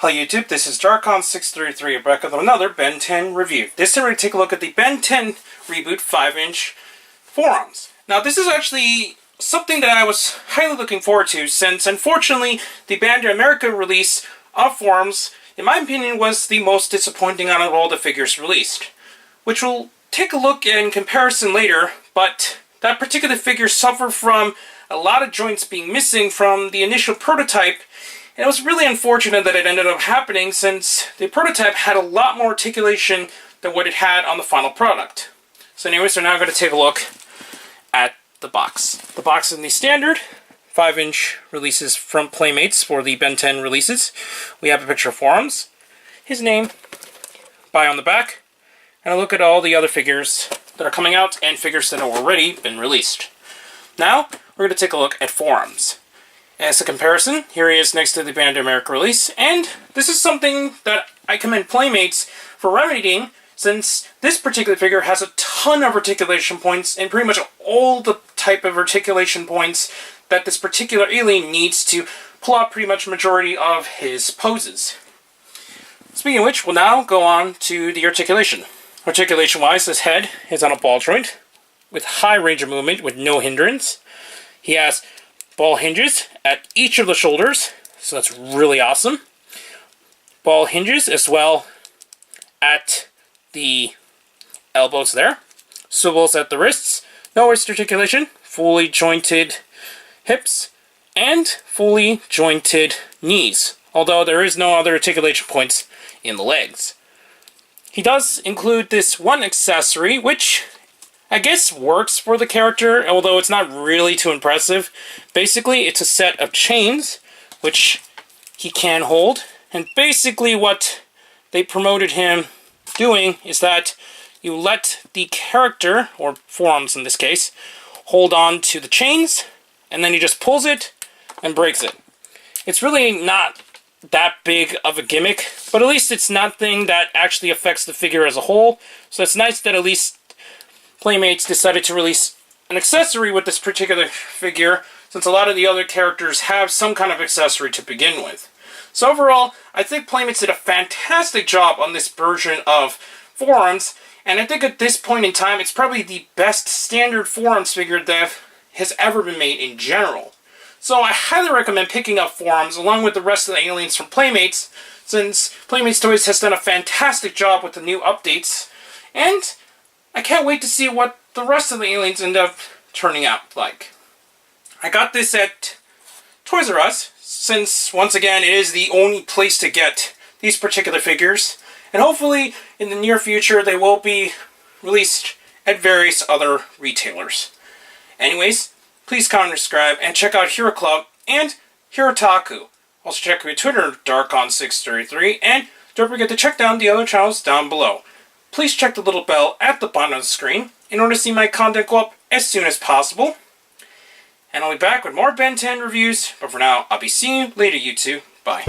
Hello YouTube, this is Darkon633 back with another Ben 10 review. This time we're going to take a look at the Ben 10 Reboot 5-inch forearms. Now this is actually something that I was highly looking forward to, since unfortunately the Bandai of America release of forearms, in my opinion, was the most disappointing out of all the figures released. Which we'll take a look in comparison later, but that particular figure suffered from a lot of joints being missing from the initial prototype. And it was really unfortunate that it ended up happening, since the prototype had a lot more articulation than what it had on the final product. So anyways, we're now going to take a look at the box. The box is the standard 5-inch releases from Playmates for the Ben 10 releases. We have a picture of forearms, his name, buy on the back, and a look at all the other figures that are coming out and figures that have already been released. Now, we're going to take a look at forearms. As a comparison, here he is next to the Bandai of America release, and this is something that I commend Playmates for remedying, since this particular figure has a ton of articulation points, and pretty much all the type of articulation points that this particular alien needs to pull out pretty much majority of his poses. Speaking of which, we'll now go on to the articulation. Articulation-wise, this head is on a ball joint, with high range of movement with no hindrance. He has ball hinges at each of the shoulders, so that's really awesome. Ball hinges as well at the elbows there. Swivels at the wrists. No wrist articulation. Fully jointed hips and fully jointed knees, although there is no other articulation points in the legs. He does include this one accessory, which I guess works for the character, although it's not really too impressive. Basically, it's a set of chains, which he can hold. And basically what they promoted him doing is that you let the character, or forearms in this case, hold on to the chains, and then he just pulls it and breaks it. It's really not that big of a gimmick, but at least it's nothing that actually affects the figure as a whole. So it's nice that at least Playmates decided to release an accessory with this particular figure, since a lot of the other characters have some kind of accessory to begin with. So overall, I think Playmates did a fantastic job on this version of forearms, and I think at this point in time, it's probably the best standard forearms figure that has ever been made in general. So I highly recommend picking up forearms along with the rest of the aliens from Playmates, since Playmates Toys has done a fantastic job with the new updates, and I can't wait to see what the rest of the aliens end up turning out like. I got this at Toysrus, since once again it is the only place to get these particular figures, and hopefully in the near future they will be released at various other retailers. Anyways, please comment, subscribe, and check out Hero Club and Hirotaku. Also check out my Twitter, Darkon633, and don't forget to check down the other channels down below. Please check the little bell at the bottom of the screen in order to see my content go up as soon as possible. And I'll be back with more Ben 10 reviews, but for now, I'll be seeing you later, YouTube. Bye.